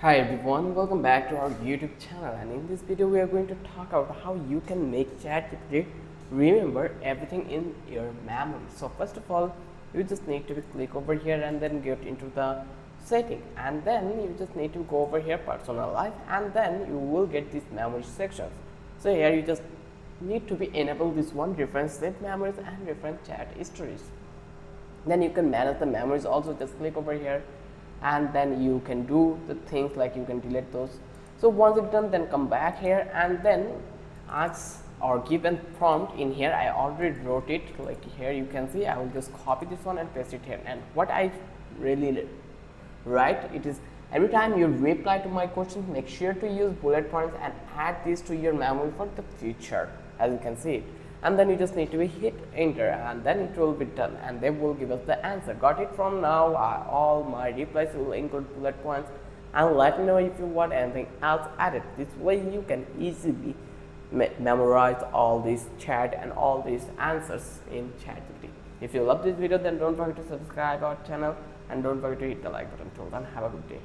Hi everyone, welcome back to our YouTube channel, and in this video we are going to talk about how you can make ChatGPT remember everything in your memory. So first of all, you just need to click over here and then get into the setting, and then you just need to go over here personalize, and then you will get these memory sections. So here you just need to be enable this one different set memories and different chat stories. Then you can manage the memories also. Just click over here and then you can do the things like you can delete those. So once it's done, then come back here and then ask or give a prompt in here. I already wrote it, like here you can see. I will just copy this one and paste it here, and what I really write it is, every time you reply to my question, make sure to use bullet points and add this to your memory for the future, as you can see it. And then you just need to hit enter, and then it will be done, and they will give us the answer. Got it? From now all my replies will include bullet points, and let me know if you want anything else added. This way you can easily memorize all these chat and all these answers in ChatGPT. If you love this video, then don't forget to subscribe our channel and don't forget to hit the like button. Till then, have a good day.